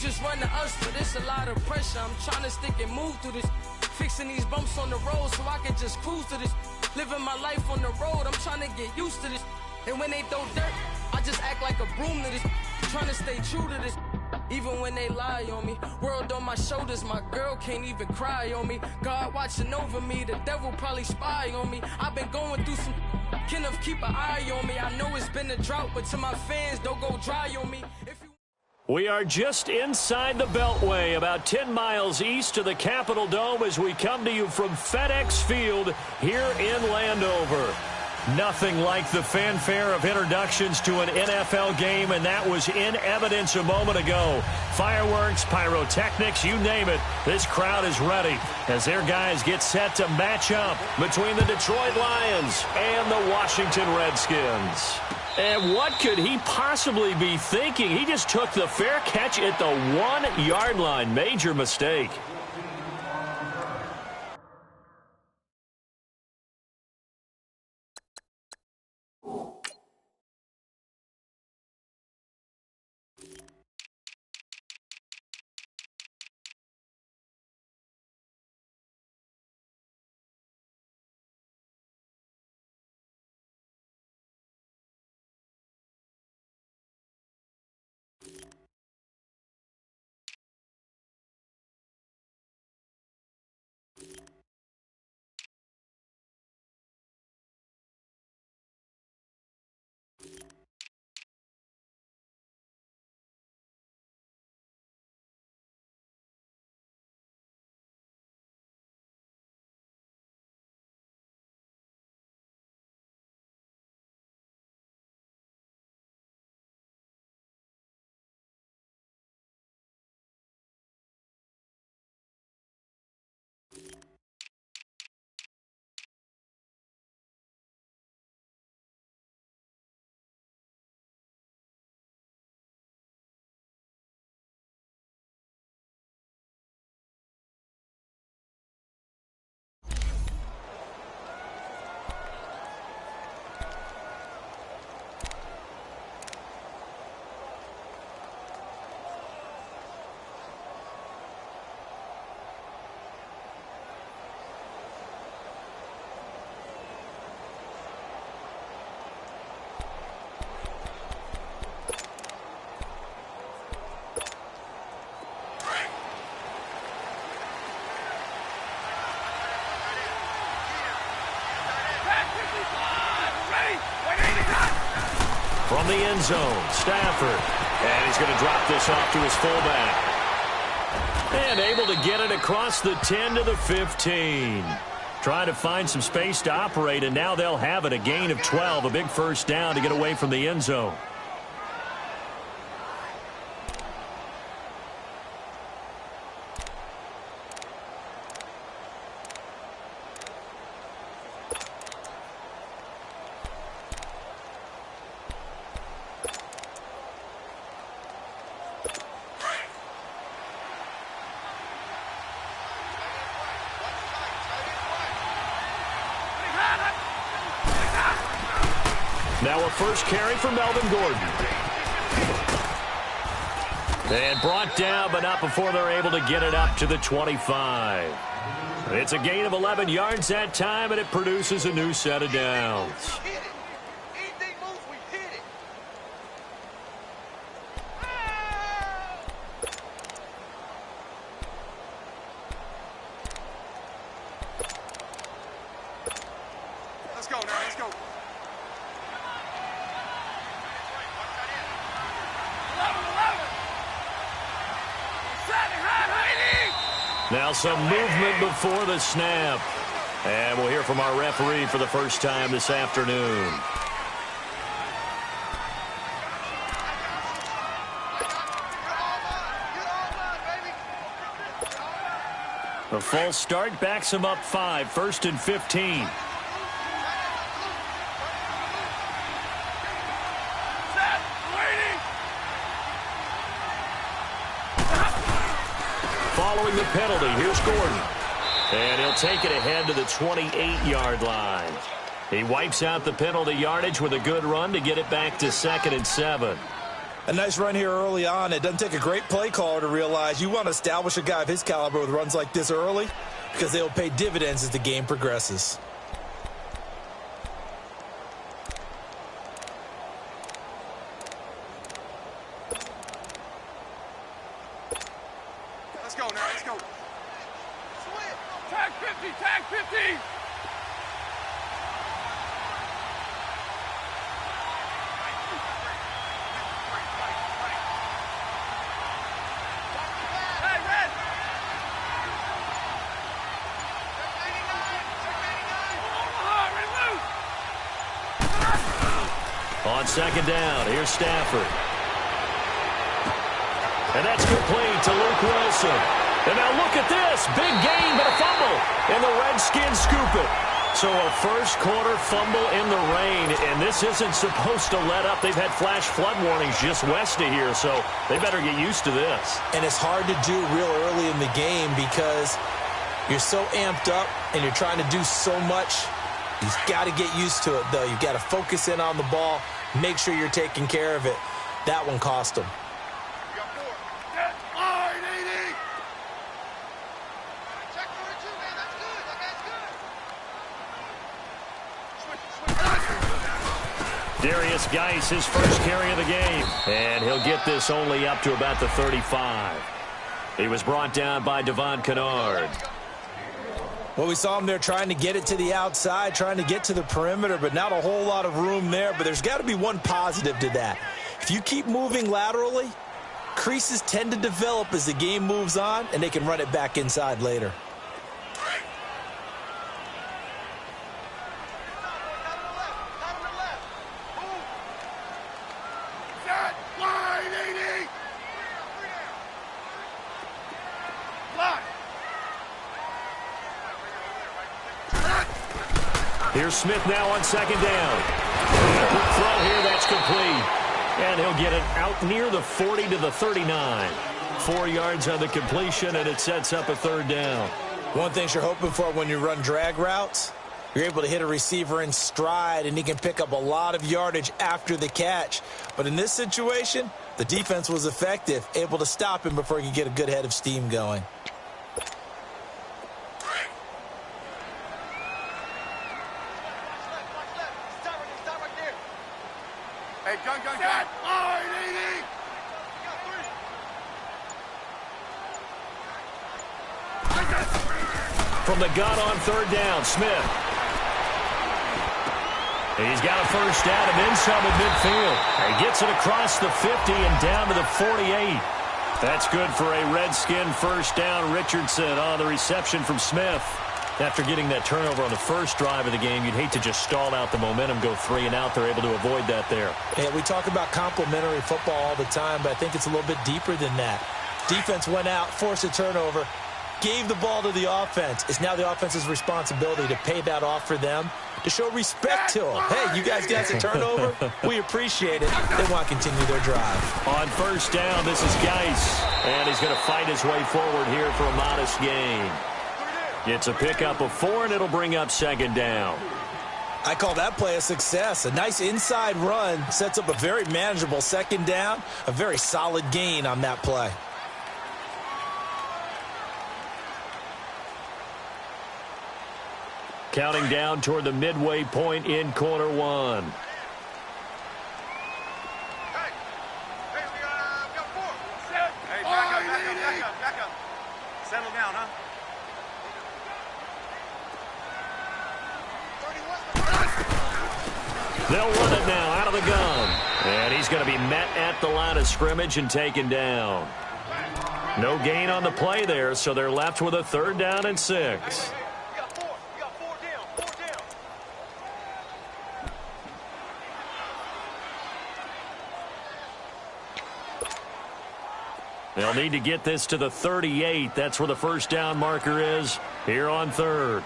just run to us, but it's a lot of pressure. I'm trying to stick and move through this. Fixing these bumps on the road so I can just cruise to this. Living my life on the road, I'm trying to get used to this. And when they throw dirt, I just act like a broom to this. Trying to stay true to this. Even when they lie on me, world on my shoulders, my girl can't even cry on me. God watching over me, the devil probably spy on me. I've been going through some, Kenneth keep an eye on me. I know it's been a drought, but to my fans, don't go dry on me. We are just inside the Beltway, about 10 miles east of the Capitol Dome as we come to you from FedEx Field here in Landover. Nothing like the fanfare of introductions to an NFL game, and that was in evidence a moment ago. Fireworks, pyrotechnics, you name it. This crowd is ready as their guys get set to match up between the Detroit Lions and the Washington Redskins. And what could he possibly be thinking? He just took the fair catch at the 1-yard line. Major mistake. From the end zone, Stafford. And he's going to drop this off to his fullback. And able to get it across the 10 to the 15. Trying to find some space to operate, and now they'll have it. A gain of 12, a big first down to get away from the end zone. Now a first carry for Melvin Gordon. And brought down, but not before they're able to get it up to the 25. It's a gain of 11 yards that time, and it produces a new set of downs. Let's go now, let's go. Now some movement before the snap. And we'll hear from our referee for the first time this afternoon. A false start backs him up 5, 1st and 15. Following the penalty, here's Gordon. And he'll take it ahead to the 28-yard line. He wipes out the penalty yardage with a good run to get it back to 2nd and 7. A nice run here early on. It doesn't take a great play caller to realize you want to establish a guy of his caliber with runs like this early because they will pay dividends as the game progresses. Let's go now, let's go. Tag 50, tag 50! On second down, here's Stafford. And that's complete to Luke Wilson. And now look at this. Big gain, but a fumble. And the Redskins scoop it. So a first quarter fumble in the rain. And this isn't supposed to let up. They've had flash flood warnings just west of here, so they better get used to this. And it's hard to do real early in the game because you're so amped up and you're trying to do so much. You've got to get used to it, though. You've got to focus in on the ball, make sure you're taking care of it. That one cost them. Darius Geis, his first carry of the game. And he'll get this only up to about the 35. He was brought down by Devon Kennard. Well, we saw him there trying to get it to the outside, trying to get to the perimeter, but not a whole lot of room there. But there's got to be one positive to that. If you keep moving laterally, creases tend to develop as the game moves on, and they can run it back inside later. Here's Smith now on second down. Quick throw here, that's complete. And he'll get it out near the 40 to the 39. 4 yards on the completion, and it sets up a third down. One thing you're hoping for when you run drag routes, you're able to hit a receiver in stride, and he can pick up a lot of yardage after the catch. But in this situation, the defense was effective, able to stop him before he could get a good head of steam going. Hey, gun. From the gun on third down, Smith. He's got a first down and then some at midfield. He gets it across the 50 and down to the 48. That's good for a Redskin first down. Richardson on the reception from Smith. After getting that turnover on the first drive of the game, you'd hate to just stall out the momentum, go 3 and out. They're able to avoid that there. Yeah, we talk about complementary football all the time, but I think it's a little bit deeper than that. Defense went out, forced a turnover, gave the ball to the offense. It's now the offense's responsibility to pay that off for them, to show respect to them. Hey, you guys got the turnover? We appreciate it. They want to continue their drive. On first down, this is Geis, and he's going to fight his way forward here for a modest gain. It's a pickup of 4, and it'll bring up second down. I call that play a success. A nice inside run sets up a very manageable second down, a very solid gain on that play. Counting down toward the midway point in quarter one. Hey, we got 4. Hey, back up. Settle down, huh? They'll run it now out of the gun. And he's going to be met at the line of scrimmage and taken down. No gain on the play there, so they're left with a third down and 6. They'll need to get this to the 38. That's where the first down marker is here on third.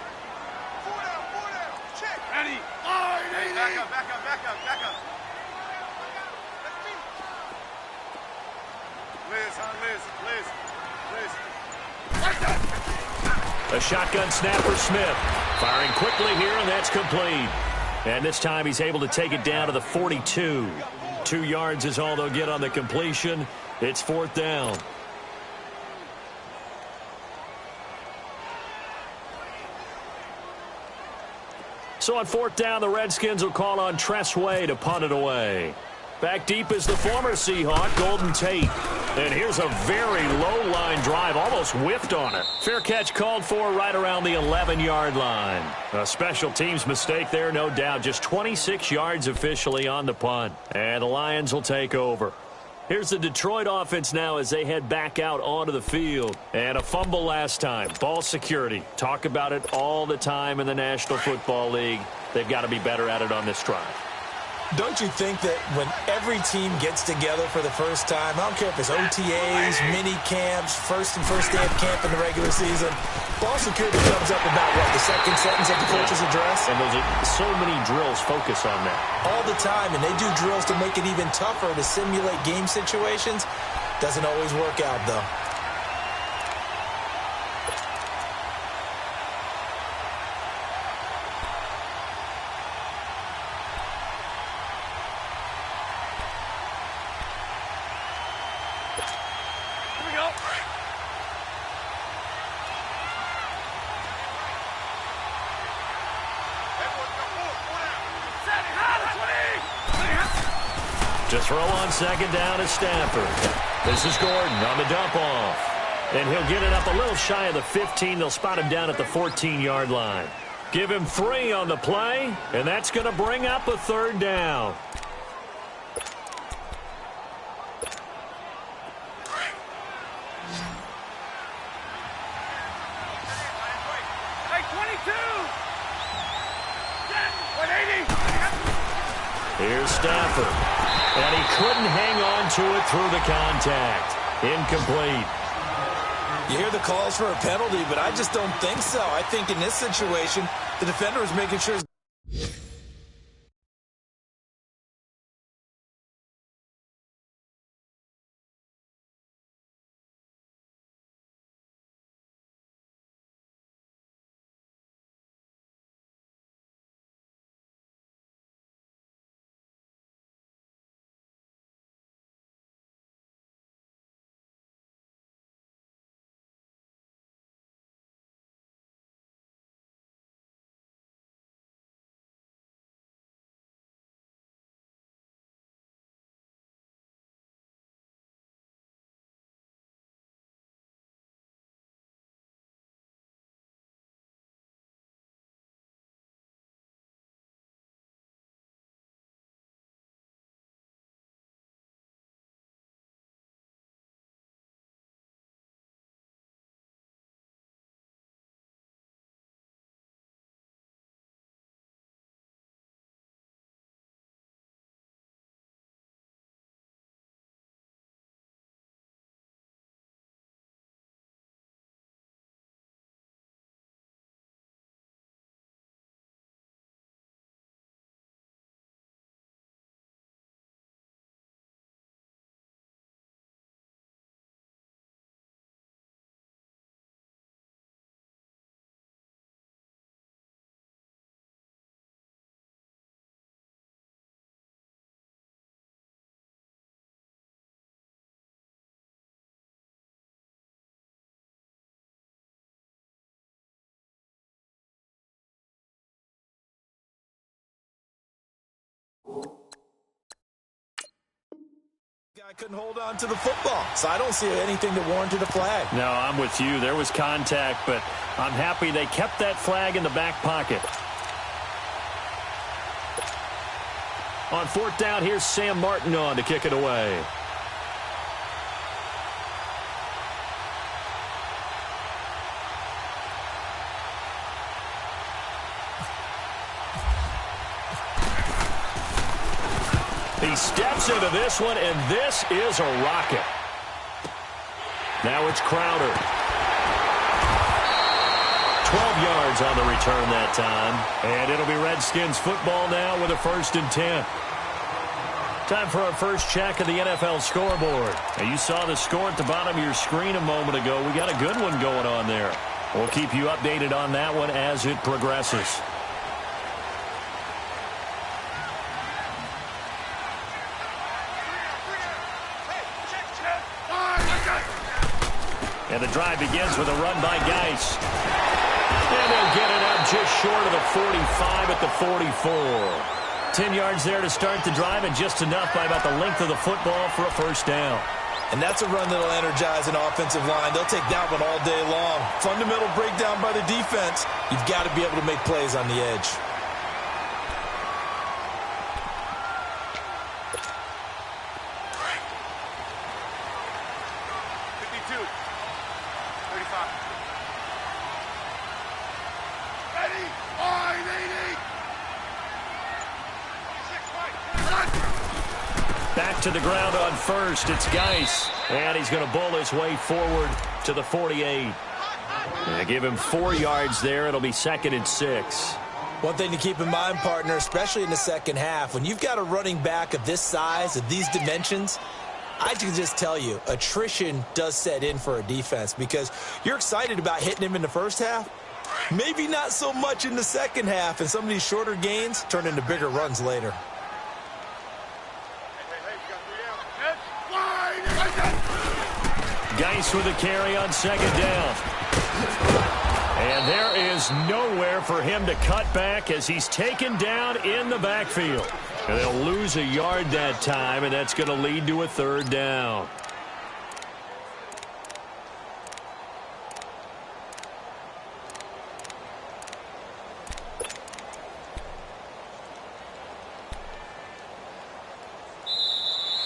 A shotgun snap for Smith. Firing quickly here, and that's complete. And this time he's able to take it down to the 42. 2 yards is all they'll get on the completion. It's 4th down. So on 4th down, the Redskins will call on Tressway to punt it away. Back deep is the former Seahawk, Golden Tate. And here's a very low-line drive, almost whiffed on it. Fair catch called for right around the 11-yard line. A special teams mistake there, no doubt. Just 26 yards officially on the punt. And the Lions will take over. Here's the Detroit offense now as they head back out onto the field. And a fumble last time. Ball security. Talk about it all the time in the National Football League. They've got to be better at it on this drive. Don't you think that when every team gets together for the first time, I don't care if it's OTAs, mini camps, first day of camp in the regular season, ball security comes up about, what, the second sentence of the coach's address? And those are so many drills focus on that. All the time, and they do drills to make it even tougher to simulate game situations. Doesn't always work out, though. To throw on 2nd down is Stafford. This is Gordon on the dump off. And he'll get it up a little shy of the 15. They'll spot him down at the 14-yard line. Give him 3 on the play, and that's going to bring up a 3rd down. Here's Stafford. And he couldn't hang on to it through the contact. Incomplete. You hear the calls for a penalty, but I just don't think so. I think in this situation, the defender is making sure his guy couldn't hold on to the football, so I don't see anything that warranted a flag. No, I'm with you. There was contact, but I'm happy they kept that flag in the back pocket. On 4th down, here's Sam Martin on to kick it away. He steps into this one, and this is a rocket. Now it's Crowder. 12 yards on the return that time. And it'll be Redskins football now with a 1st and 10. Time for our first check of the NFL scoreboard. Now, you saw the score at the bottom of your screen a moment ago. We got a good one going on there. We'll keep you updated on that one as it progresses. And the drive begins with a run by Geis. And they'll get it up just short of the 45 at the 44. 10 yards there to start the drive, and just enough by about the length of the football for a first down. And that's a run that'll energize an offensive line. They'll take that one all day long. Fundamental breakdown by the defense. You've got to be able to make plays on the edge. Back to the ground on first. It's Geis. And he's going to bowl his way forward to the 48. They give him 4 yards there. It'll be 2nd and 6. One thing to keep in mind, partner, especially in the second half, when you've got a running back of this size, of these dimensions, I can just tell you, attrition does set in for a defense because you're excited about hitting him in the first half. Maybe not so much in the second half, and some of these shorter gains turn into bigger runs later. Geis with a carry on 2nd down. And there is nowhere for him to cut back as he's taken down in the backfield. And they'll lose a yard that time, and that's going to lead to a 3rd down.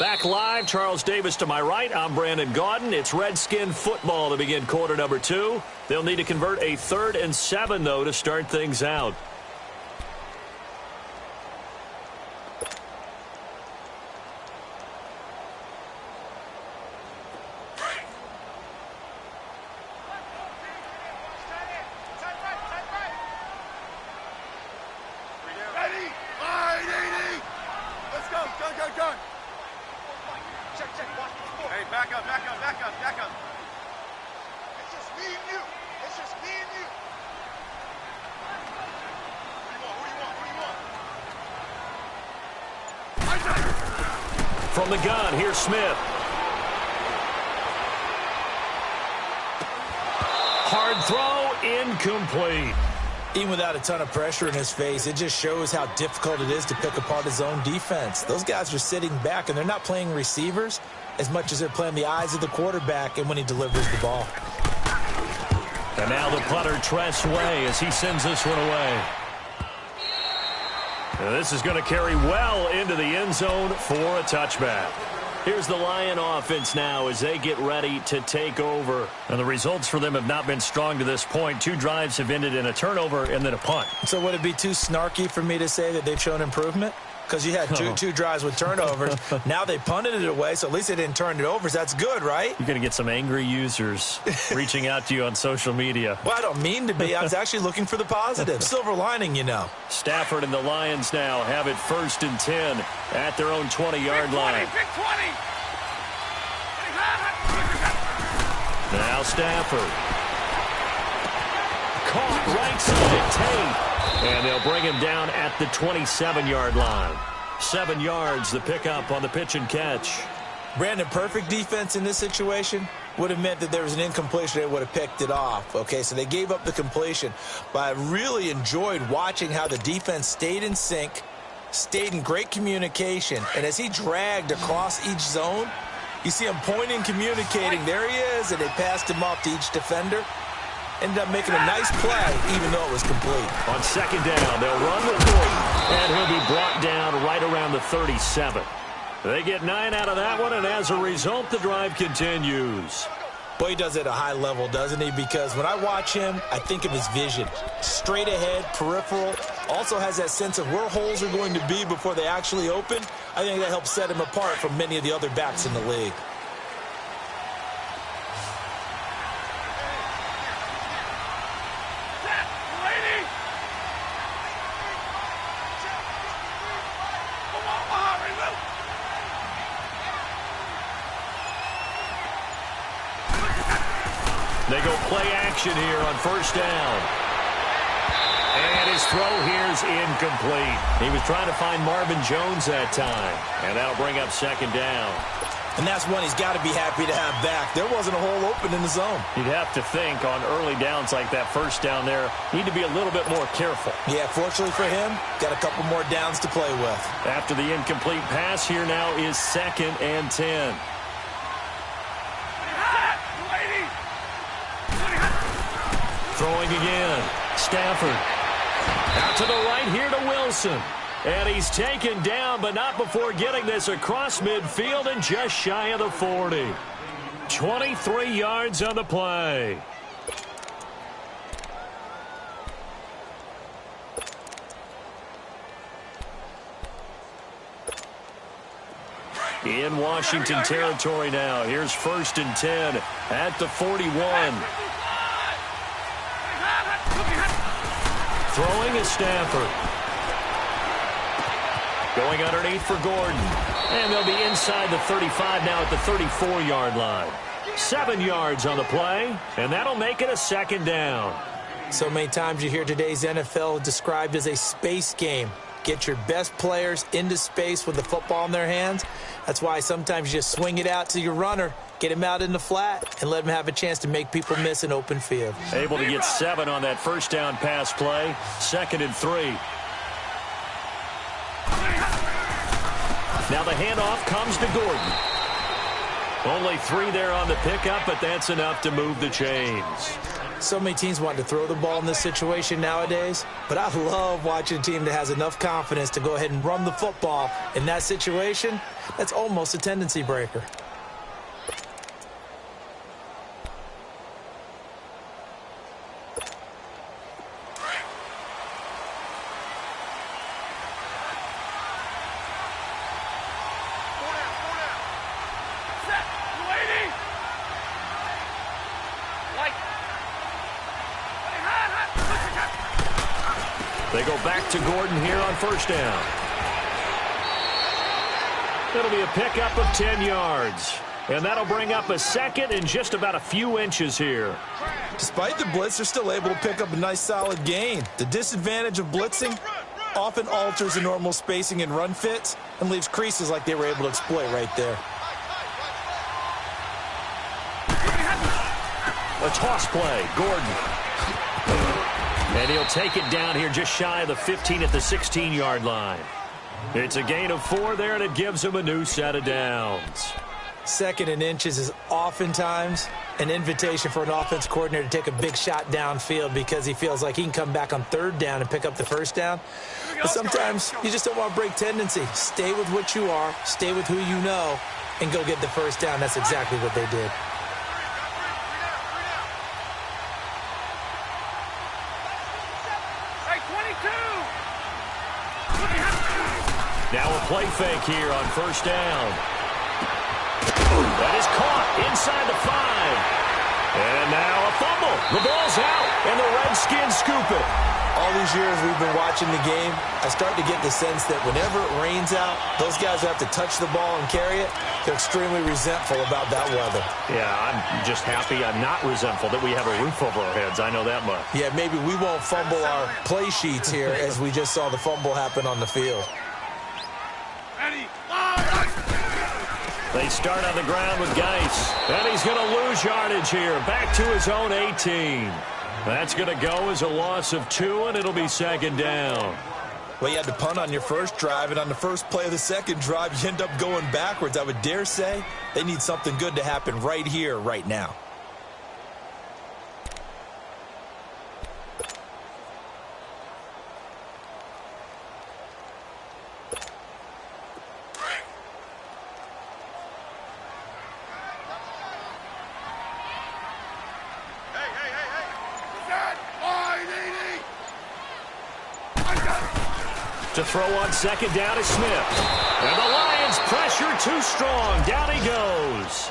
Back live, Charles Davis to my right. I'm Brandon Gaudin. It's Redskin football to begin quarter number 2. They'll need to convert a 3rd and 7, though, to start things out. From the gun, here's Smith. Hard throw, incomplete. Even without a ton of pressure in his face, it just shows how difficult it is to pick apart his own defense. Those guys are sitting back, and they're not playing receivers as much as they're playing the eyes of the quarterback and when he delivers the ball. And now the punter, Tress Way, as he sends this one away. Now this is going to carry well into the end zone for a touchback. Here's the Lion offense now as they get ready to take over. And the results for them have not been strong to this point. 2 drives have ended in a turnover and then a punt. So would it be too snarky for me to say that they've shown improvement? Because you had two drives with turnovers. Now they punted it away, so at least they didn't turn it over. So that's good, right? You're going to get some angry users reaching out to you on social media. Well, I don't mean to be. I was actually looking for the positive. Silver lining, you know. Stafford and the Lions now have it 1st and 10 at their own 20-yard line. Big 20. Now Stafford. Caught right side, Tate. And they'll bring him down at the 27-yard line. 7 yards, the pickup on the pitch and catch. Brandon, perfect defense in this situation would have meant that there was an incompletion. They would have picked it off. Okay, so they gave up the completion. But I really enjoyed watching how the defense stayed in sync, stayed in great communication. And as he dragged across each zone, you see him pointing, communicating. There he is, and they passed him off to each defender. Ended up making a nice play, even though it was complete. On 2nd down, they'll run the 4, and he'll be brought down right around the 37. They get 9 out of that one, and as a result, the drive continues. Boy, he does it at a high level, doesn't he? Because when I watch him, I think of his vision. Straight ahead, peripheral. Also has that sense of where holes are going to be before they actually open. I think that helps set him apart from many of the other backs in the league. They go play action here on 1st down. And his throw here's incomplete. He was trying to find Marvin Jones that time. And that'll bring up 2nd down. And that's one he's got to be happy to have back. There wasn't a hole open in the zone. You'd have to think on early downs like that first down there, need to be a little bit more careful. Yeah, fortunately for him, got a couple more downs to play with. After the incomplete pass, here now is 2nd and 10. Throwing again. Stafford. Out to the right here to Wilson. And he's taken down, but not before getting this across midfield and just shy of the 40. 23 yards on the play. In Washington territory now. Here's 1st and 10 at the 41. Throwing is Stafford. Going underneath for Gordon. And they'll be inside the 35 now at the 34-yard line. 7 yards on the play, and that'll make it a 2nd down. So many times you hear today's NFL described as a space game. Get your best players into space with the football in their hands. That's why sometimes you just swing it out to your runner, get him out in the flat, and let him have a chance to make people miss an open field. Able to get 7 on that first down pass play. 2nd and 3. Now the handoff comes to Gordon. Only 3 there on the pickup, but that's enough to move the chains. So many teams want to throw the ball in this situation nowadays, but I love watching a team that has enough confidence to go ahead and run the football. In that situation, that's almost a tendency breaker. They go back to Gordon here on 1st down. It'll be a pickup of 10 yards. And that'll bring up a 2nd and just about a few inches here. Despite the blitz, they're still able to pick up a nice solid gain. The disadvantage of blitzing often alters the normal spacing and run fits and leaves creases like they were able to exploit right there. A toss play, Gordon. And he'll take it down here just shy of the 15 at the 16-yard line. It's a gain of 4 there, and it gives him a new set of downs. 2nd and inches is oftentimes an invitation for an offense coordinator to take a big shot downfield because he feels like he can come back on 3rd down and pick up the 1st down. But sometimes you just don't want to break tendency. Stay with what you are, stay with who you know, and go get the 1st down. That's exactly what they did. Now a play fake here on 1st down. That is caught inside the 5. And now a fumble. The ball's out, and the Redskins scoop it. All these years we've been watching the game, I start to get the sense that whenever it rains out, those guys who have to touch the ball and carry it, they're extremely resentful about that weather. Yeah, I'm just happy I'm not resentful that we have a roof over our heads. I know that much. Yeah, maybe we won't fumble our play sheets here as we just saw the fumble happen on the field. They start on the ground with Geis. And he's going to lose yardage here. Back to his own 18. That's going to go as a loss of 2, and it'll be 2nd down. Well, you had to punt on your first drive, and on the first play of the 2nd drive, you end up going backwards. I would dare say they need something good to happen right here, right now. To throw on 2nd down is Smith. And the Lions pressure too strong. Down he goes.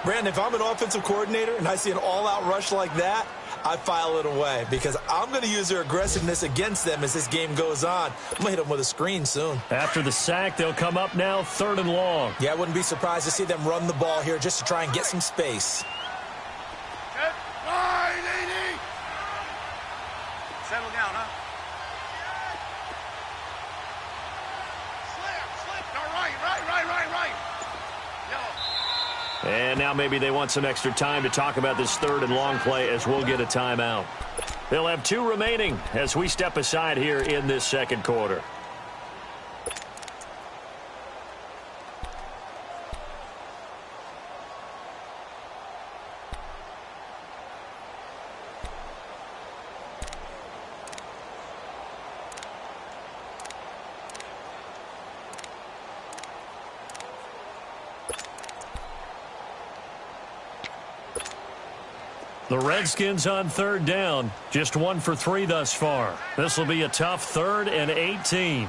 Brandon, if I'm an offensive coordinator and I see an all-out rush like that, I file it away because I'm going to use their aggressiveness against them as this game goes on. I'm going to hit them with a screen soon. After the sack, they'll come up now 3rd and long. Yeah, I wouldn't be surprised to see them run the ball here just to try and get some space. Settle down, huh? Slip. No, right. Yellow. And now maybe they want some extra time to talk about this third and long play as we'll get a timeout. They'll have 2 remaining as we step aside here in this second quarter. The Redskins on third down, just 1 for 3 thus far. This will be a tough 3rd and 18.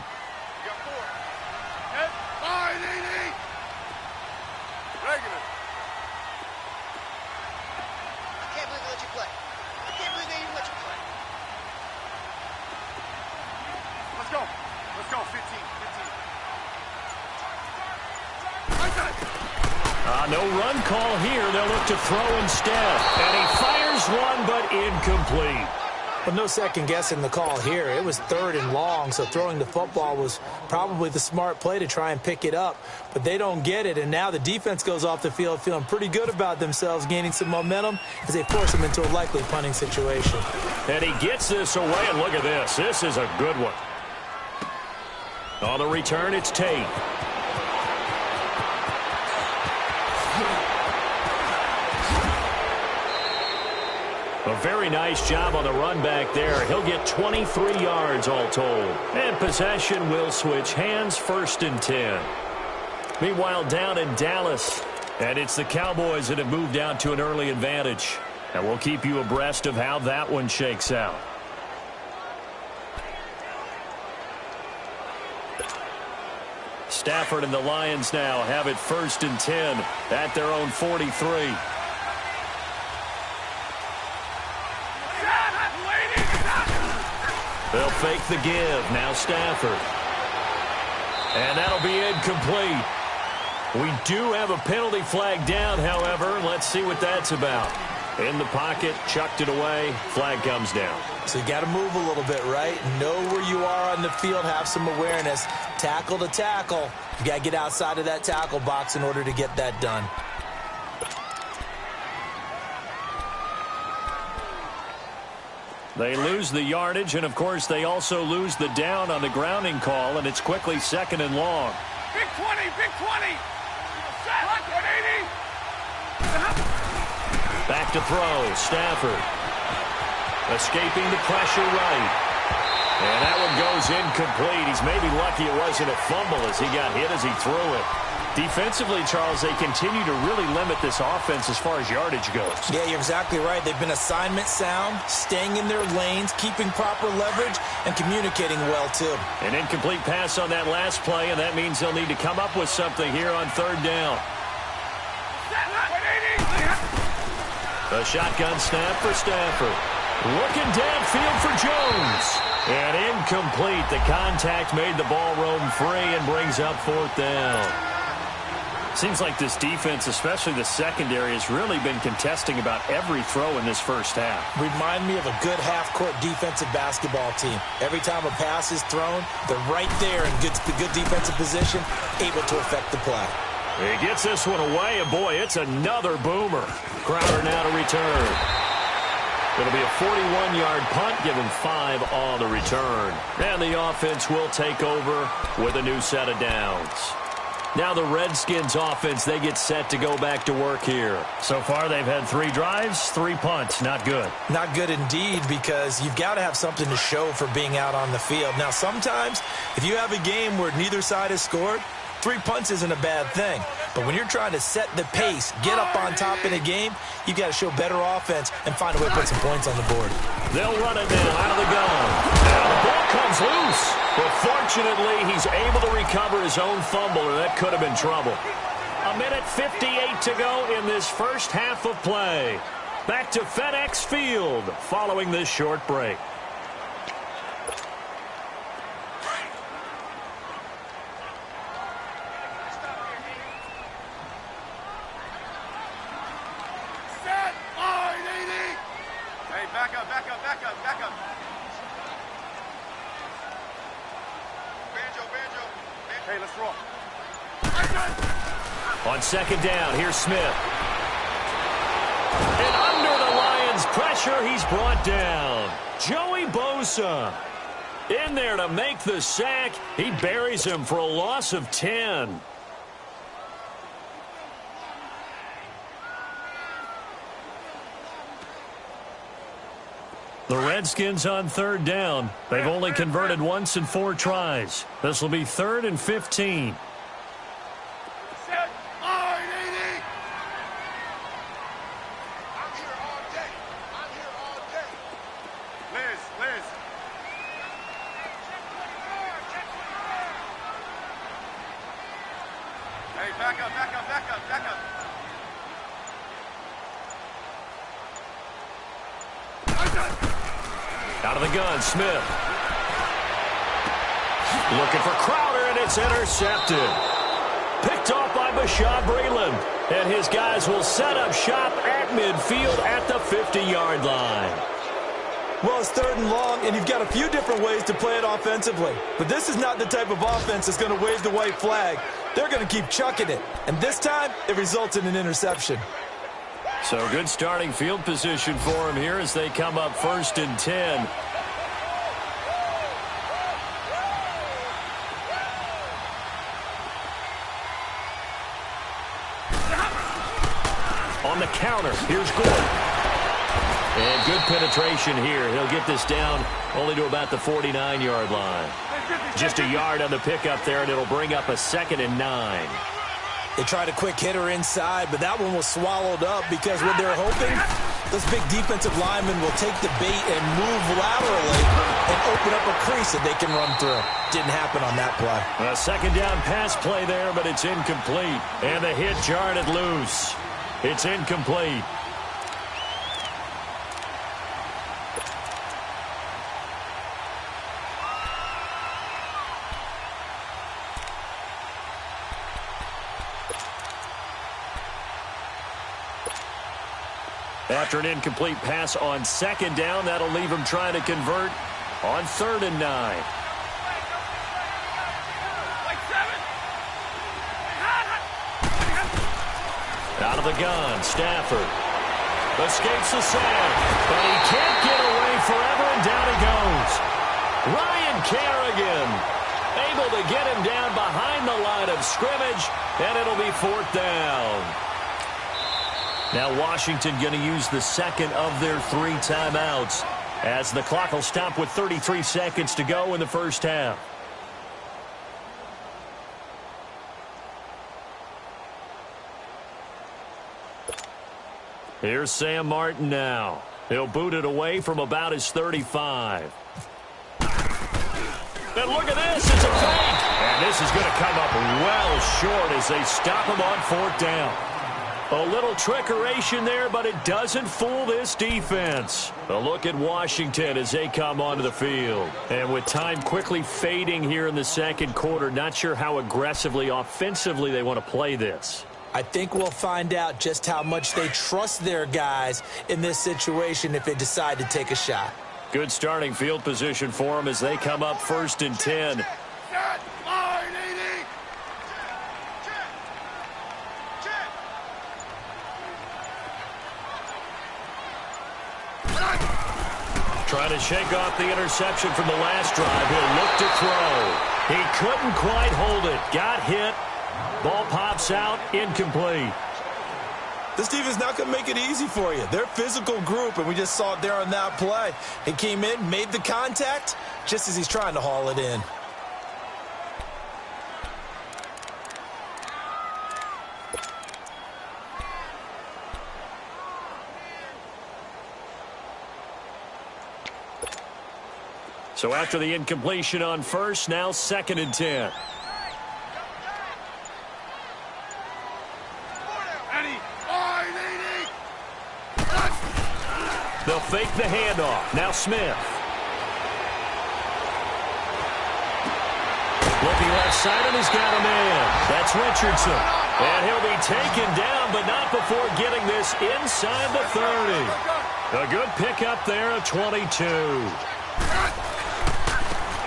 No run call here. They'll look to throw instead. And he fires one, but incomplete. Well, no second guessing the call here. It was 3rd and long, so throwing the football was probably the smart play to try and pick it up. But they don't get it, and now the defense goes off the field feeling pretty good about themselves, gaining some momentum as they force them into a likely punting situation. And he gets this away, and look at this. This is a good one. On the return, it's Tate. A very nice job on the run back there. He'll get 23 yards all told. And possession will switch hands, 1st and 10. Meanwhile, down in Dallas, and it's the Cowboys that have moved out to an early advantage. And we'll keep you abreast of how that one shakes out. Stafford and the Lions now have it 1st and 10 at their own 43. They'll fake the give. Now Stafford. And that'll be incomplete. We do have a penalty flag down, however. Let's see what that's about. In the pocket, chucked it away. Flag comes down. So you got to move a little bit, right? Know where you are on the field. Have some awareness. Tackle to tackle. You got to get outside of that tackle box in order to get that done. They lose the yardage, and, of course, they also lose the down on the grounding call, and it's quickly 2nd and long. Big 20, big 20. Set, 180. Back to throw, Stafford. Escaping the pressure right. And that one goes incomplete. He's maybe lucky it wasn't a fumble as he got hit as he threw it. Defensively, Charles, they continue to really limit this offense as far as yardage goes. Yeah, you're exactly right. They've been assignment sound, staying in their lanes, keeping proper leverage, and communicating well, too. An incomplete pass on that last play, and that means they'll need to come up with something here on 3rd down. A shotgun snap for Stafford. Looking downfield for Jones. And incomplete. The contact made the ball roam free and brings up 4th down. Seems like this defense, especially the secondary, has really been contesting about every throw in this first half. Remind me of a good half-court defensive basketball team. Every time a pass is thrown, they're right there in good defensive position, able to affect the play. He gets this one away, and boy, it's another boomer. Crowder now to return. It'll be a 41-yard punt, giving 5 on the return. And the offense will take over with a new set of downs. Now the Redskins offense, they get set to go back to work here. So far they've had 3 drives, 3 punts. Not good. Not good indeed, because you've got to have something to show for being out on the field. Now sometimes if you have a game where neither side has scored, 3 punts isn't a bad thing. But when you're trying to set the pace, get up on top in a game, you've got to show better offense and find a way to put some points on the board. They'll run it now out of the gun. Now the ball comes loose. But fortunately, he's able to recover his own fumble, or that could have been trouble. 1:58 to go in this first half of play. Back to FedEx Field following this short break. On second down, here's Smith. And under the Lions' pressure, he's brought down. Joey Bosa in there to make the sack. He buries him for a loss of 10. The Redskins on third down. They've only converted once in 4 tries. This will be 3rd and 15. Back up. Out of the gun, Smith. Looking for Crowder, and it's intercepted. Picked off by Bashaud Breeland. And his guys will set up shop at midfield at the 50-yard line. Well, it's 3rd and long, and you've got a few different ways to play it offensively. But this is not the type of offense that's going to wave the white flag. They're going to keep chucking it. And this time, it results in an interception. So good starting field position for him here as they come up 1st and 10. On the counter, here's Gordon. And good penetration here. He'll get this down only to about the 49-yard line. Just a yard on the pickup there, and it'll bring up a 2nd and 9. They tried a quick hitter inside, but that one was swallowed up because what they're hoping, this big defensive lineman will take the bait and move laterally and open up a crease that they can run through. Didn't happen on that play. A 2nd down pass play there, but it's incomplete. And the hit jarred it loose. It's incomplete. After an incomplete pass on 2nd down, that'll leave him trying to convert on 3rd and 9. Out of the gun, Stafford escapes the sack, but he can't get away forever, and down he goes. Ryan Kerrigan able to get him down behind the line of scrimmage, and it'll be 4th down. Now Washington going to use the 2nd of their 3 timeouts as the clock will stop with 33 seconds to go in the first half. Here's Sam Martin now. He'll boot it away from about his 35. And look at this, it's a fake. And this is going to come up well short as they stop him on 4th down. A little trickeration there, but it doesn't fool this defense. A look at Washington as they come onto the field. And with time quickly fading here in the 2nd quarter, not sure how aggressively, offensively they want to play this. I think we'll find out just how much they trust their guys in this situation if they decide to take a shot. Good starting field position for them as they come up 1st and 10. Trying to shake off the interception from the last drive. He'll look to throw. He couldn't quite hold it. Got hit. Ball pops out. Incomplete. This defense not going to make it easy for you. They're a physical group, and we just saw it there on that play. He came in, made the contact, just as he's trying to haul it in. So after the incompletion on 1st, now 2nd and 10. They'll fake the handoff. Now Smith. Looking left side, and he's got a man. That's Richardson. And he'll be taken down, but not before getting this inside the 30. A good pickup there at 22.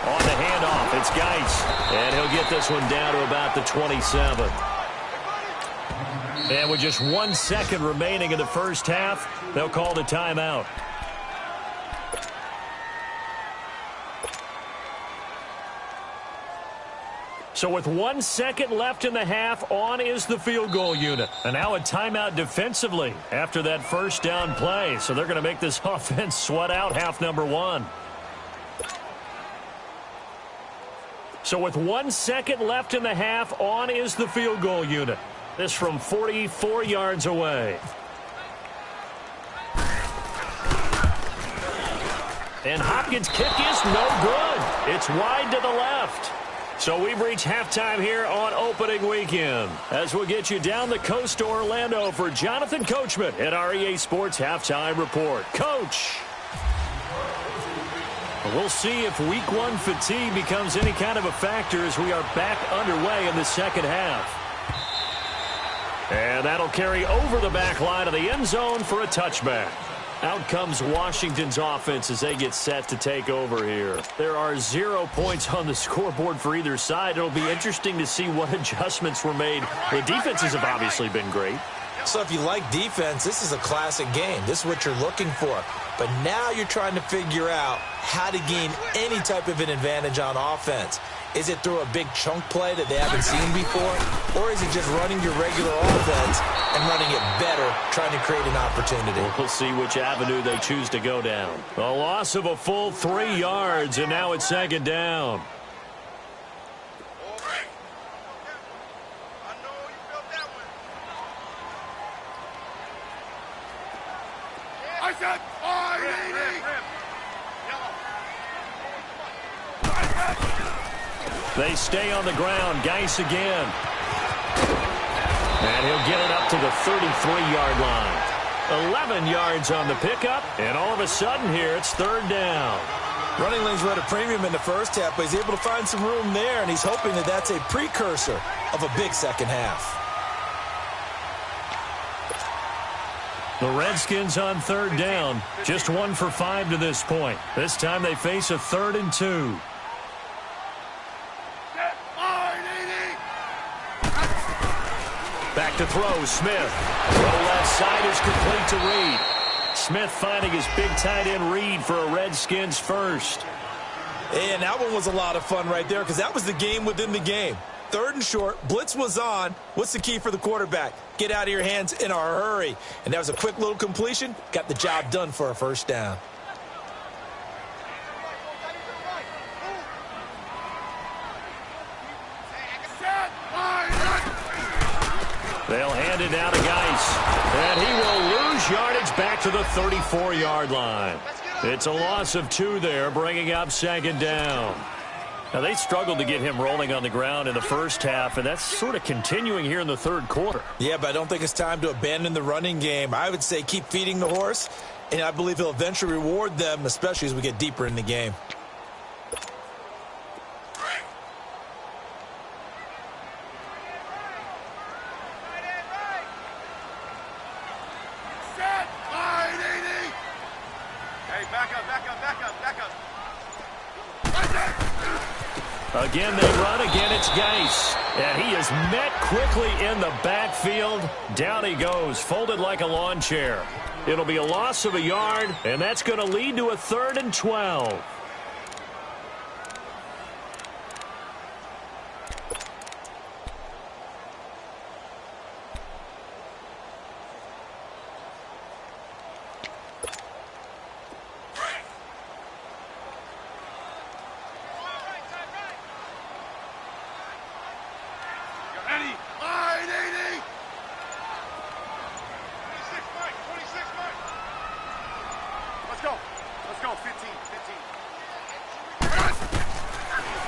On the handoff, it's Geis. And he'll get this one down to about the 27. And with just 1 second remaining in the first half, they'll call the timeout. So with 1 second left in the half, on is the field goal unit. And now a timeout defensively after that first down play. So they're going to make this offense sweat out half number one. So with 1 second left in the half, on is the field goal unit. This from 44 yards away. And Hopkins' kick is no good. It's wide to the left. So we've reached halftime here on opening weekend. As we'll get you down the coast to Orlando for Jonathan Coachman at our EA Sports Halftime Report. Coach! We'll see if week one fatigue becomes any kind of a factor as we are back underway in the second half. And that'll carry over the back line of the end zone for a touchback. Out comes Washington's offense as they get set to take over here. There are 0 points on the scoreboard for either side. It'll be interesting to see what adjustments were made. The defenses have obviously been great. So if you like defense, this is a classic game. This is what you're looking for. But now you're trying to figure out how to gain any type of an advantage on offense. Is it through a big chunk play that they haven't seen before? Or is it just running your regular offense and running it better, trying to create an opportunity? We'll see which avenue they choose to go down. A loss of a full 3 yards, and now it's second down. I said 580! They stay on the ground. Geis again. And he'll get it up to the 33-yard line. 11 yards on the pickup, and all of a sudden here it's third down. Running lanes were at a premium in the first half, but he's able to find some room there, and he's hoping that that's a precursor of a big second half. The Redskins on third down, just 1 for 5 to this point. This time they face a 3rd and 2. Back to throw, Smith. Throw left side is complete to Reed. Smith finding his big tight end Reed for a Redskins first. And that one was a lot of fun right there because that was the game within the game. 3rd and short, blitz was on. What's the key for the quarterback? Get out of your hands in a hurry. And that was a quick little completion. Got the job done for a first down. They'll hand it down to Geis. And he will lose yardage back to the 34-yard line. It's a loss of 2 there, bringing up second down. Now, they struggled to get him rolling on the ground in the first half, and that's sort of continuing here in the third quarter. Yeah, but I don't think it's time to abandon the running game. I would say keep feeding the horse, and I believe he'll eventually reward them, especially as we get deeper in the game. Again, they run. Again, it's Geis. And he is met quickly in the backfield. Down he goes, folded like a lawn chair. It'll be a loss of a yard, and that's going to lead to a 3rd and 12.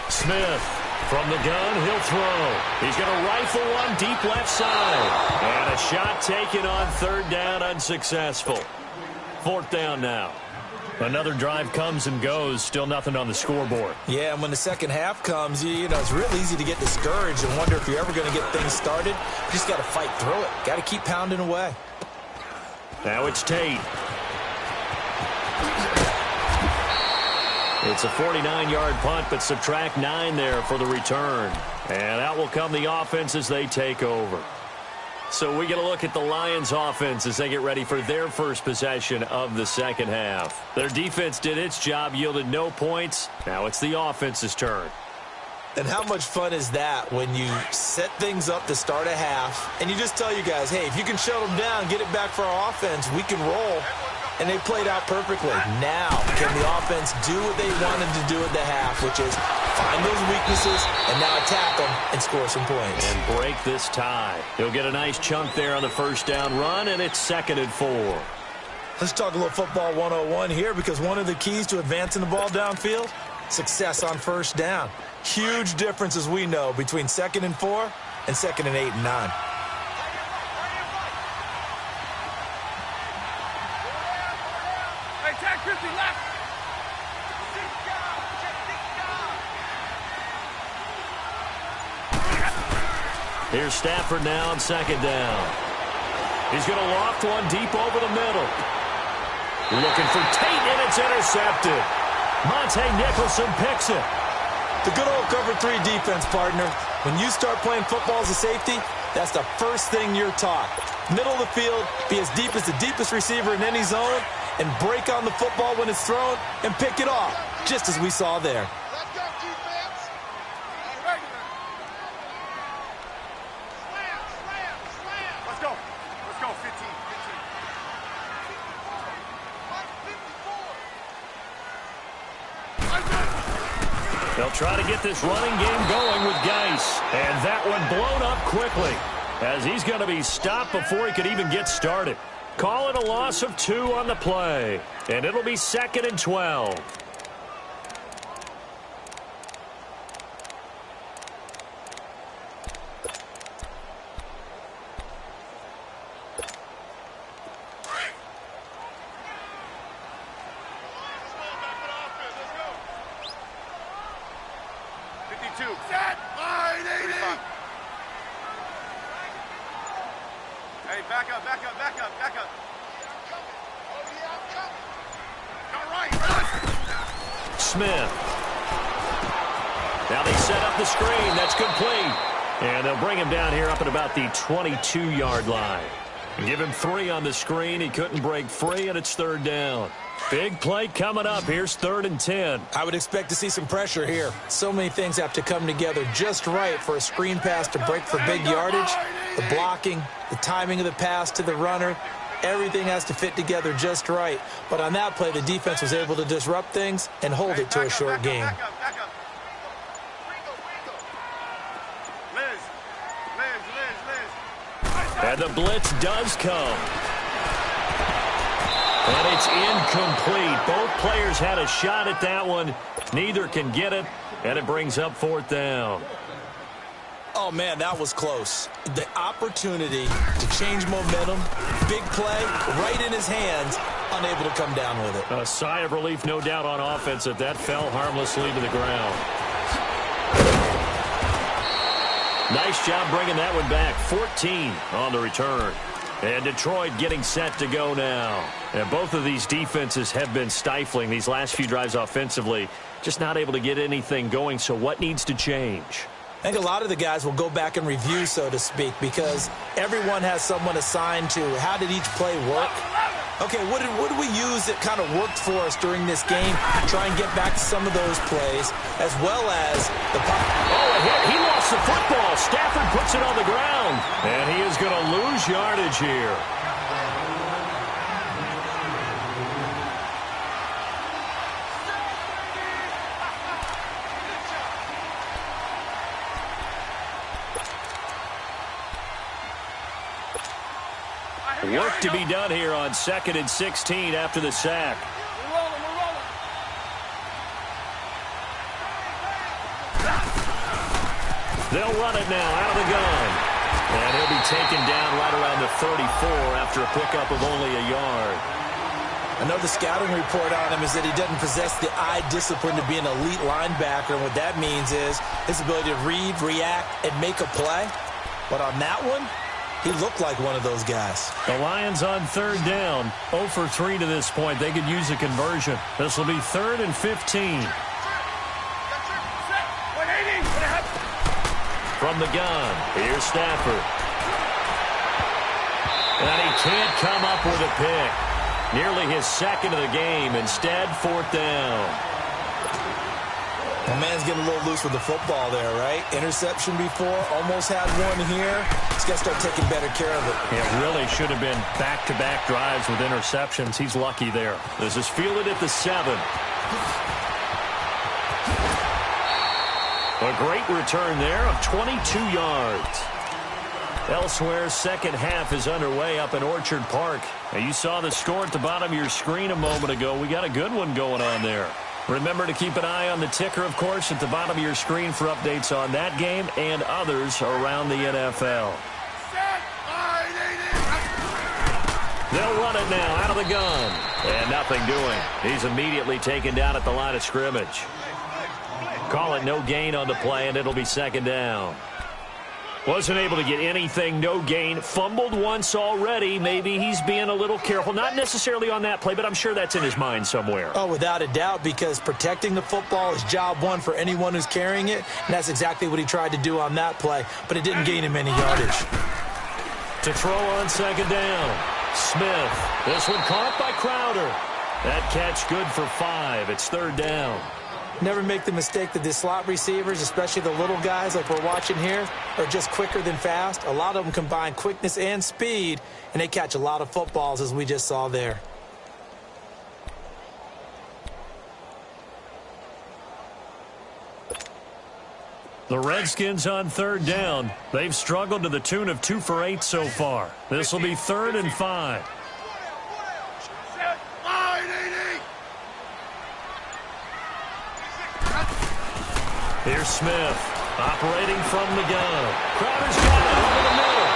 Smith from the gun, he'll throw. He's going to rifle one deep left side. And a shot taken on 3rd down, unsuccessful. 4th down now. Another drive comes and goes, still nothing on the scoreboard. Yeah, and when the second half comes, you know, it's real easy to get discouraged and wonder if you're ever going to get things started. You just got to fight through it. Got to keep pounding away. Now it's Tate. It's a 49-yard punt, but subtract 9 there for the return. And out will come the offense as they take over. So we get a look at the Lions offense as they get ready for their first possession of the second half. Their defense did its job, yielded no points. Now it's the offense's turn. And how much fun is that when you set things up to start a half and you just tell you guys, hey, if you can shut them down, get it back for our offense, we can roll. And they played out perfectly. Now, can the offense do what they wanted to do at the half, which is find those weaknesses and now attack them and score some points. And break this tie. He'll get a nice chunk there on the first down run, and it's 2nd and 4. Let's talk a little football 101 here, because one of the keys to advancing the ball downfield, success on first down. Huge difference, as we know, between 2nd and 4 and 2nd and 8 and 9. Here's Stafford now on 2nd down. He's going to loft one deep over the middle. Looking for Tate, and it's intercepted. Monte Nicholson picks it. The good old cover 3 defense, partner. When you start playing football as a safety, that's the first thing you're taught. Middle of the field, be as deep as the deepest receiver in any zone, and break on the football when it's thrown and pick it off, just as we saw there. They'll try to get this running game going with Geis. And that one blown up quickly, as he's going to be stopped before he could even get started. Call it a loss of 2 on the play. And it'll be 2nd and 12. Hey, back up. All right. Smith. Now they set up the screen. That's complete. And they'll bring him down here up at about the 22-yard line. Give him 3 on the screen. He couldn't break free, and it's 3rd down. Big play coming up. Here's 3rd and 10. I would expect to see some pressure here. So many things have to come together just right for a screen pass to break for big yardage. The blocking, the timing of the pass to the runner, everything has to fit together just right. But on that play, the defense was able to disrupt things and hold it to a short game. And the blitz does come. And it's incomplete. Both players had a shot at that one. Neither can get it, and it brings up 4th down. Oh, man, that was close. The opportunity to change momentum, big play, right in his hands, unable to come down with it. A sigh of relief, no doubt, on offense that fell harmlessly to the ground. Nice job bringing that one back. 14 on the return. And Detroit getting set to go now. And both of these defenses have been stifling these last few drives offensively. Just not able to get anything going. So what needs to change? I think a lot of the guys will go back and review, so to speak, because everyone has someone assigned to how did each play work. Okay, what did we use that kind of worked for us during this game? Try and get back to some of those plays, as well as the... Oh, he lost the football. Stafford puts it on the ground, and he is going to lose yardage here. Work to be done here on 2nd and 16 after the sack. We're rolling. They'll run it now out of the gun. And he'll be taken down right around the 34 after a pickup of only a yard. I know the scouting report on him is that he doesn't possess the eye discipline to be an elite linebacker. And what that means is his ability to read, react, and make a play. But on that one, he looked like one of those guys. The Lions on 3rd down. 0 for 3 to this point. They could use a conversion. This will be 3rd and 15. From the gun, here's Stafford. And he can't come up with a pick. Nearly his second of the game. Instead, 4th down. The man's getting a little loose with the football there, right? Interception before, almost had one here. He's got to start taking better care of it. It really should have been back-to-back drives with interceptions. He's lucky there. This is fielded at the 7. A great return there of 22 yards. Elsewhere, second half is underway up in Orchard Park. Now, you saw the score at the bottom of your screen a moment ago. We got a good one going on there. Remember to keep an eye on the ticker, of course, at the bottom of your screen for updates on that game and others around the NFL. They'll run it now out of the gun. And nothing doing. He's immediately taken down at the line of scrimmage. Call it no gain on the play, and it'll be second down. Wasn't able to get anything, no gain. Fumbled once already. Maybe he's being a little careful. Not necessarily on that play, but I'm sure that's in his mind somewhere. Oh, without a doubt, because protecting the football is job one for anyone who's carrying it, and that's exactly what he tried to do on that play, but it didn't gain him any yardage. To throw on second down, Smith. This one caught by Crowder. That catch good for 5. It's 3rd down. Never make the mistake that the slot receivers, especially the little guys like we're watching here, are just quicker than fast. A lot of them combine quickness and speed, and they catch a lot of footballs, as we just saw there. The Redskins on 3rd down. They've struggled to the tune of 2 for 8 so far. This will be 3rd and 5. Here's Smith, operating from the gun. Crowder's got it over the middle.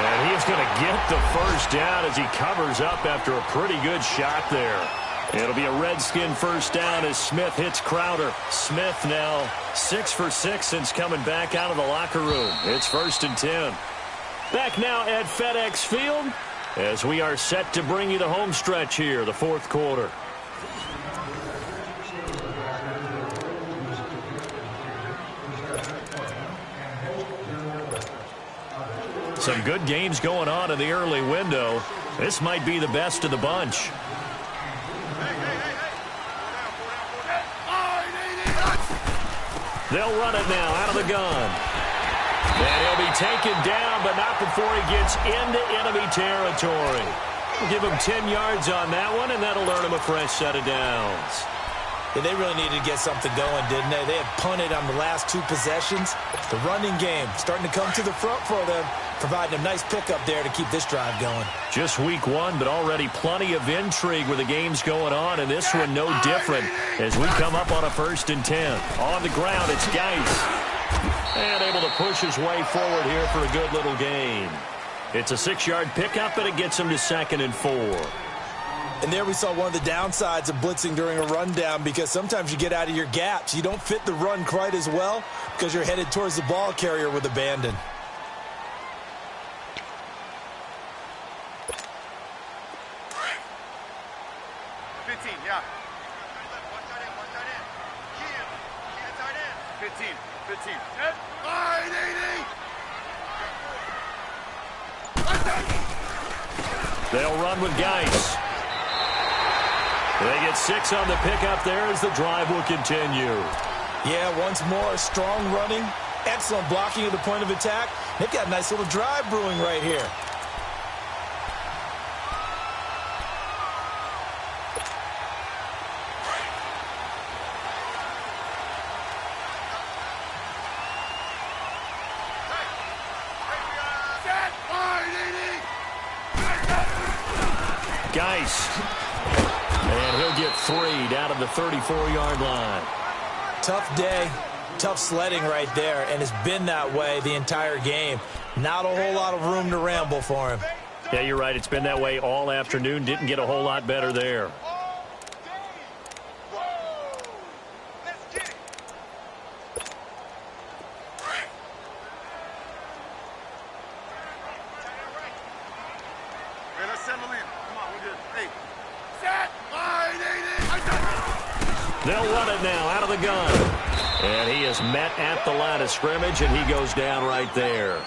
And he is going to get the first down as he covers up after a pretty good shot there. It'll be a Redskin first down as Smith hits Crowder. Smith now 6 for 6 since coming back out of the locker room. It's 1st and 10. Back now at FedEx Field as we are set to bring you the home stretch here, the 4th quarter. Some good games going on in the early window. This might be the best of the bunch. They'll run it now out of the gun. And he'll be taken down, but not before he gets into enemy territory. We'll give him 10 yards on that one, and that'll earn him a fresh set of downs. Yeah, they really needed to get something going, didn't they? They had punted on the last 2 possessions. The running game starting to come to the front for them, providing a nice pickup there to keep this drive going. Just week 1, but already plenty of intrigue with the games going on, and this one no different as we come up on a 1st and 10. On the ground, it's Geis. And able to push his way forward here for a good little gain. It's a 6-yard pickup, and it gets him to 2nd and 4. And there we saw one of the downsides of blitzing during a rundown, because sometimes you get out of your gaps. You don't fit the run quite as well because you're headed towards the ball carrier with abandon. They'll run with Geis. They get 6 on the pickup there as the drive will continue. Yeah, once more, strong running, excellent blocking at the point of attack. They've got a nice little drive brewing right here. Geis. And he'll get 3 down at the 34-yard line. Tough day, tough sledding right there, and it's been that way the entire game. Not a whole lot of room to ramble for him. Yeah, you're right. It's been that way all afternoon. Didn't get a whole lot better there. They'll run it now out of the gun. And he is met at the line of scrimmage, and he goes down right there.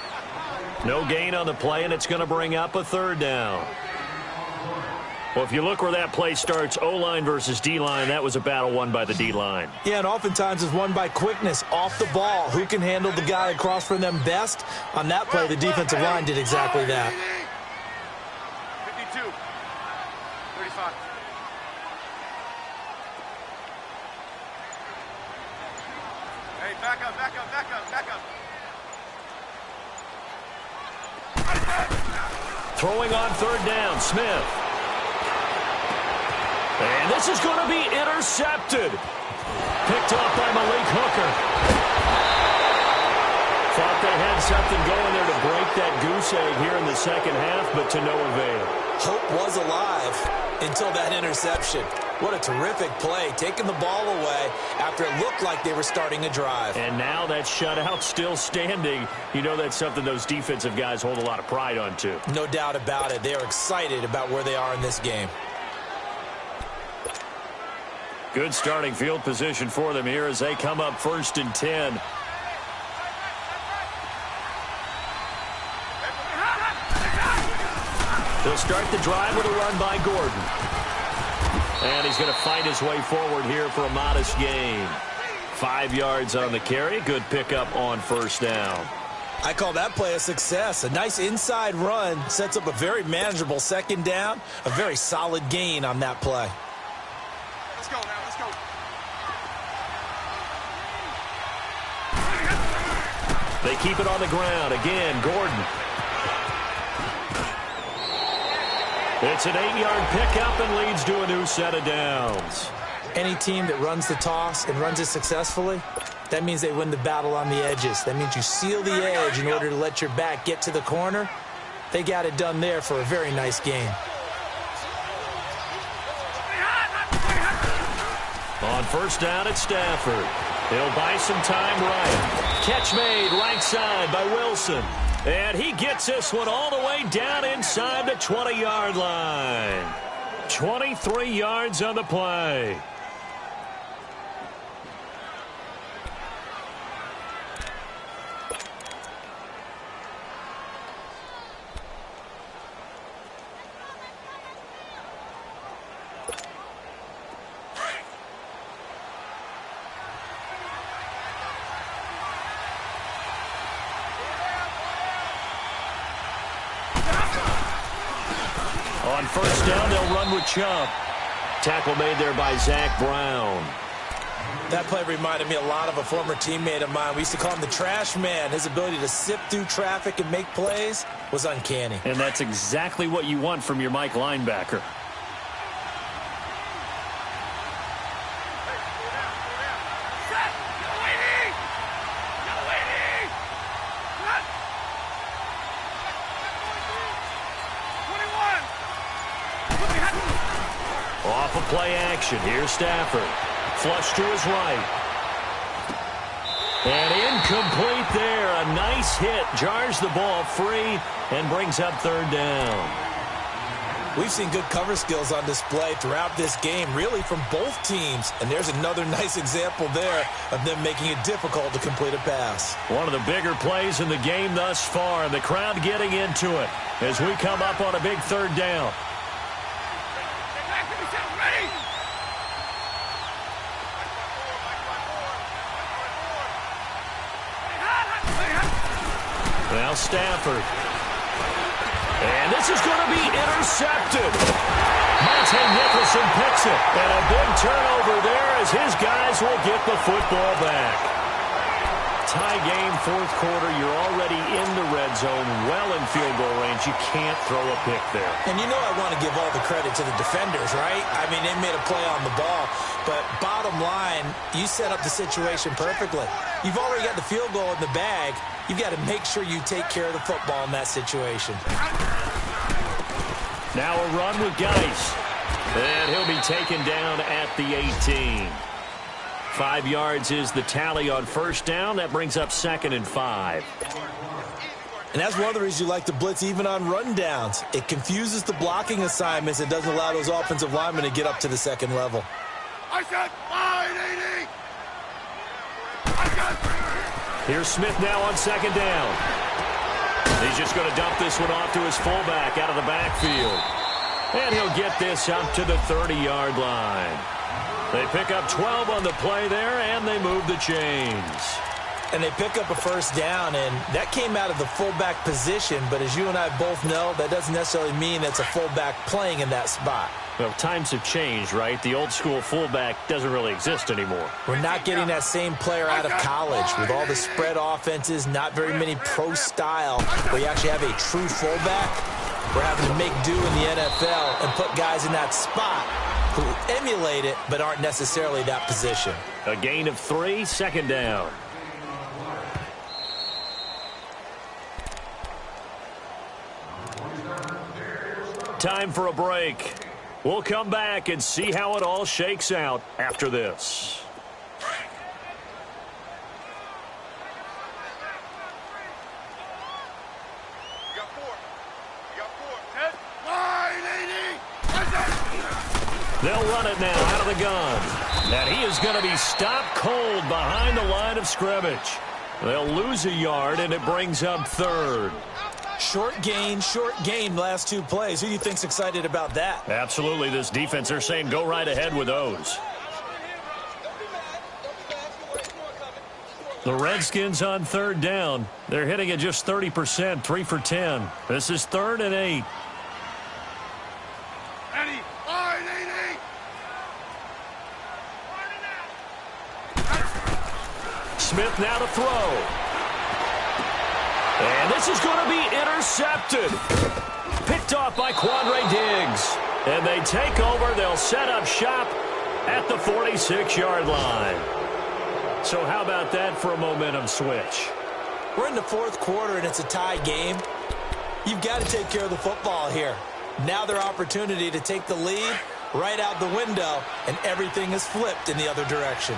No gain on the play, and it's going to bring up a third down. Well, if you look where that play starts, O-line versus D-line, that was a battle won by the D-line. Yeah, and oftentimes it's won by quickness, off the ball. Who can handle the guy across from them best? On that play, the defensive line did exactly that. 52. 35. Hey, back up, back up, back up, back up. Throwing on third down, Smith. And this is going to be intercepted. Picked off by Malik Hooker. Thought they had something going there to break that goose egg here in the second half, but to no avail. Hope was alive until that interception. What a terrific play, taking the ball away after it looked like they were starting a drive. And now that shutout still standing. You know that's something those defensive guys hold a lot of pride on, too. No doubt about it. They are excited about where they are in this game. Good starting field position for them here as they come up 1st and 10. They'll start the drive with a run by Gordon. And he's going to fight his way forward here for a modest gain. 5 yards on the carry. Good pickup on first down. I call that play a success. A nice inside run sets up a very manageable second down. A very solid gain on that play. Let's go now, let's go. They keep it on the ground. Again, Gordon. It's an 8-yard pickup and leads to a new set of downs. Any team that runs the toss and runs it successfully, that means they win the battle on the edges. That means you seal the edge in order to let your back get to the corner. They got it done there for a very nice gain. On first down, it's Stafford. He'll buy some time right. Catch made right side by Wilson. And he gets this one all the way down inside the 20-yard line. 23 yards on the play. On first down, they'll run with Chubb. Tackle made there by Zach Brown. That play reminded me a lot of a former teammate of mine. We used to call him the trash man. His ability to sift through traffic and make plays was uncanny. And that's exactly what you want from your Mike linebacker. Off of play action. Here's Stafford. Flush to his right. And incomplete there. A nice hit. Jars the ball free and brings up third down. We've seen good cover skills on display throughout this game, really from both teams. And there's another nice example there of them making it difficult to complete a pass. One of the bigger plays in the game thus far. The crowd getting into it as we come up on a big third down. Now Stafford. And this is going to be intercepted. Monte Nicholson picks it. And a big turnover there as his guys will get the football back. Tie game, fourth quarter. You're already in the red zone, well in field goal range. You can't throw a pick there. And you know I want to give all the credit to the defenders, right? I mean, they made a play on the ball. But bottom line, you set up the situation perfectly. You've already got the field goal in the bag. You've got to make sure you take care of the football in that situation. Now a run with Geis. And he'll be taken down at the 18. 5 yards is the tally on first down. That brings up 2nd and 5. And that's one of the reasons you like to blitz even on rundowns. It confuses the blocking assignments and doesn't allow those offensive linemen to get up to the second level. I said 580. I got. Here's Smith now on second down. He's just going to dump this one off to his fullback out of the backfield. And he'll get this up to the 30-yard line. They pick up 12 on the play there, and they move the chains. And they pick up a first down, and that came out of the fullback position. But as you and I both know, that doesn't necessarily mean it's a fullback playing in that spot. Well, times have changed, right? The old-school fullback doesn't really exist anymore. We're not getting that same player out of college. With all the spread offenses, not very many pro style, where you actually have a true fullback. We're having to make do in the NFL and put guys in that spot who emulate it but aren't necessarily that position. A gain of 3, 2nd down. Time for a break. We'll come back and see how it all shakes out after this. They'll run it now out of the gun. And he is going to be stopped cold behind the line of scrimmage. They'll lose a yard, and it brings up 3rd. Short gain, last 2 plays. Who do you think's excited about that? Absolutely. This defense, they're saying go right ahead with those. The Redskins on 3rd down. They're hitting at just 30%, 3 for 10. This is 3rd and 8. Smith now to throw. And this is going to be intercepted. Picked off by Quandre Diggs. And they take over. They'll set up shop at the 46-yard line. So how about that for a momentum switch? We're in the 4th quarter, and it's a tie game. You've got to take care of the football here. Now their opportunity to take the lead right out the window, and everything is flipped in the other direction.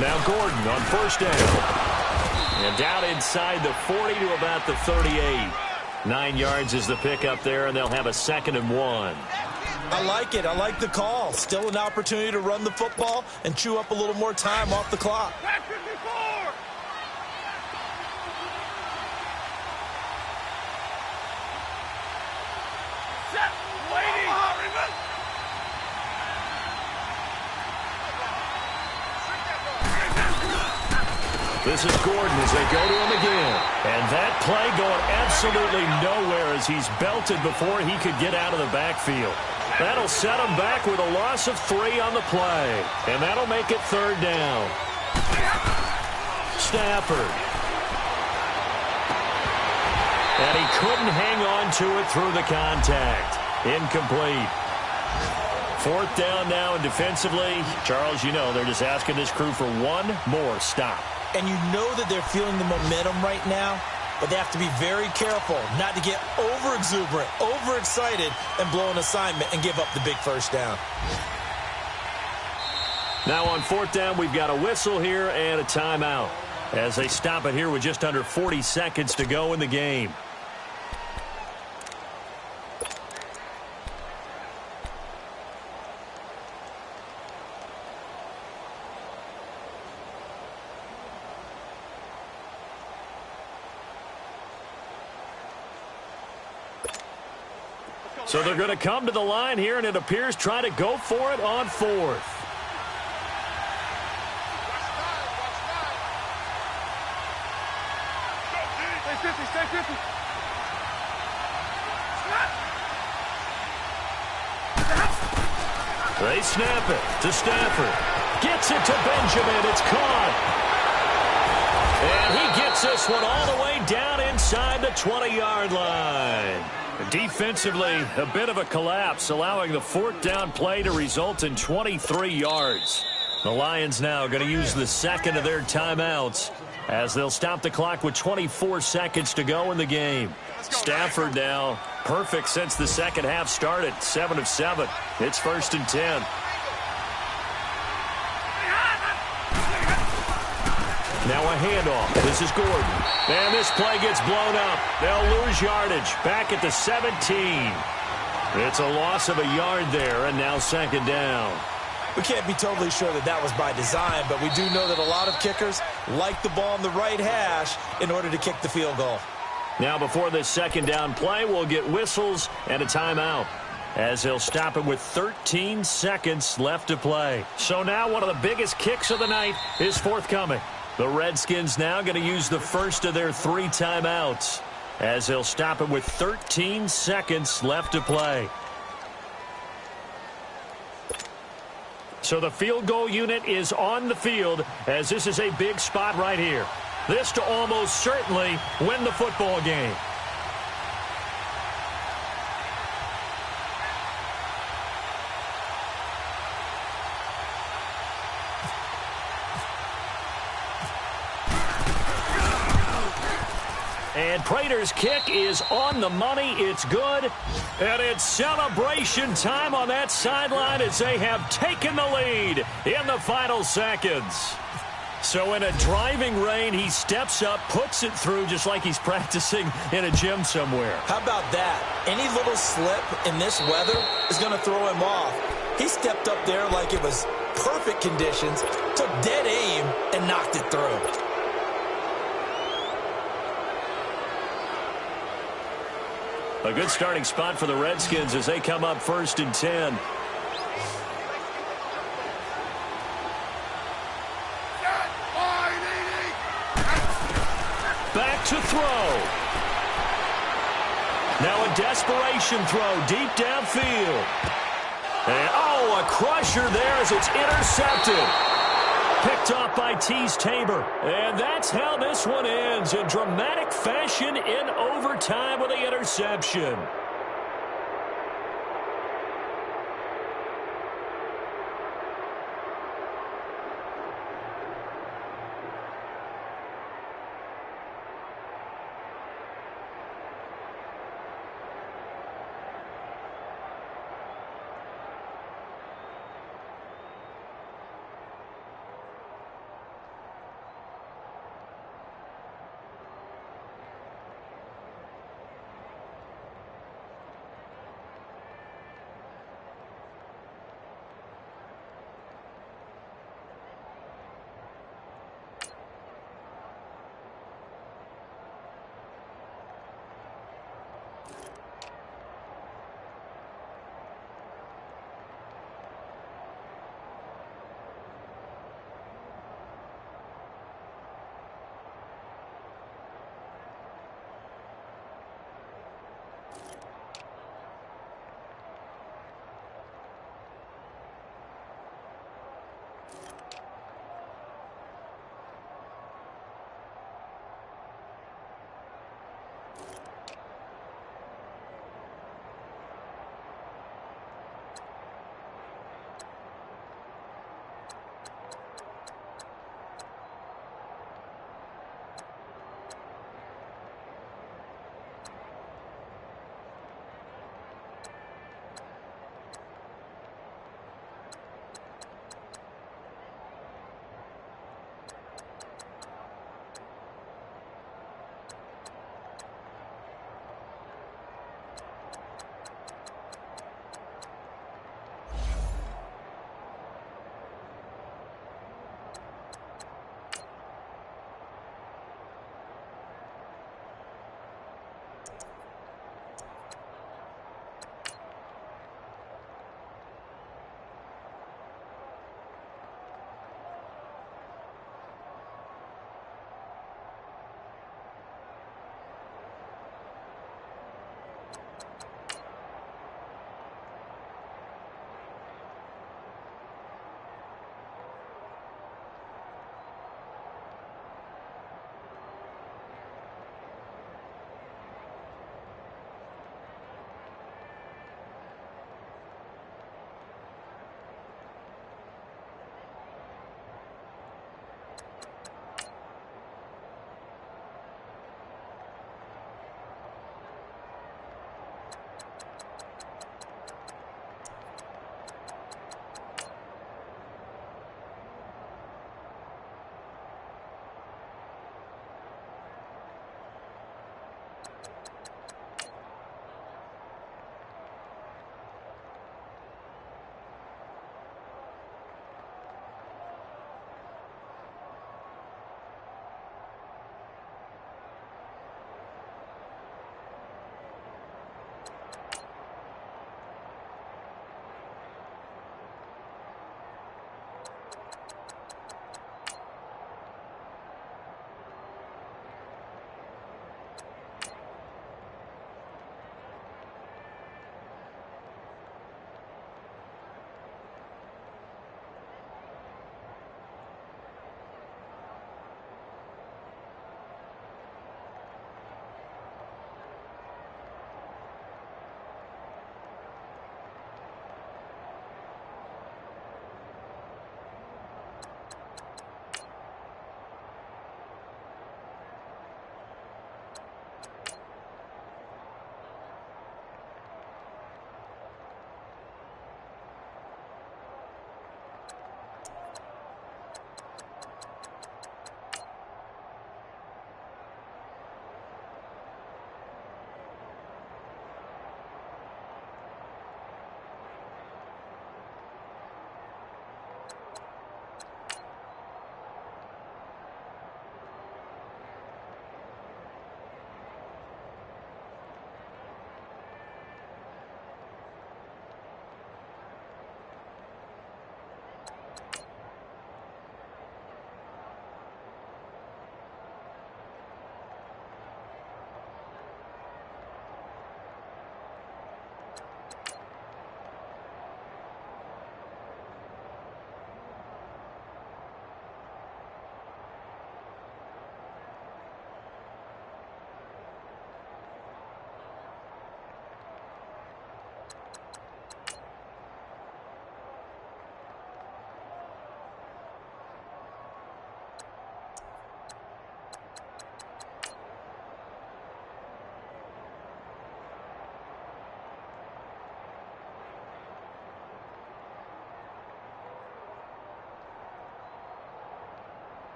Now Gordon on 1st down. And down inside the 40 to about the 38. 9 yards is the pickup there, and they'll have a 2nd and 1. I like it. I like the call. Still an opportunity to run the football and chew up a little more time off the clock. This is Gordon as they go to him again. And that play going absolutely nowhere as he's belted before he could get out of the backfield. That'll set him back with a loss of 3 on the play. And that'll make it 3rd down. Stafford. And he couldn't hang on to it through the contact. Incomplete. 4th down now, and defensively, Charles, you know, they're just asking this crew for one more stop. And you know that they're feeling the momentum right now, but they have to be very careful not to get over-exuberant, over-excited, and blow an assignment and give up the big first down. Now on 4th down, we've got a whistle here and a timeout as they stop it here with just under 40 seconds to go in the game. So they're going to come to the line here, and it appears try to go for it on 4th. Stay 50. They snap it to Stafford. Gets it to Benjamin. It's caught. And he gets this one all the way down inside the 20-yard line. Defensively, a bit of a collapse, allowing the 4th down play to result in 23 yards. The Lions now going to use the 2nd of their timeouts as they'll stop the clock with 24 seconds to go in the game. Stafford now perfect since the 2nd half started, 7 of 7. It's 1st and 10. Now a handoff. This is Gordon. And this play gets blown up. They'll lose yardage. Back at the 17. It's a loss of a yard there, and now 2nd down. We can't be totally sure that that was by design, but we do know that a lot of kickers like the ball in the right hash in order to kick the field goal. Now, before this second down play, we'll get whistles and a timeout, as they'll stop it with 13 seconds left to play. So now one of the biggest kicks of the night is forthcoming. The Redskins now going to use the first of their 3 timeouts, as they'll stop it with 13 seconds left to play. So the field goal unit is on the field, as this is a big spot right here. This to almost certainly win the football game. And Prater's kick is on the money. It's good. And it's celebration time on that sideline as they have taken the lead in the final seconds. So in a driving rain, he steps up, puts it through just like he's practicing in a gym somewhere. How about that? Any little slip in this weather is going to throw him off. He stepped up there like it was perfect conditions, took dead aim, and knocked it through. A good starting spot for the Redskins as they come up 1st and 10. Back to throw. Now a desperation throw deep downfield. And, oh, a crusher there as it's intercepted. Picked off by Tease Tabor. And that's how this one ends in dramatic fashion in overtime with the interception.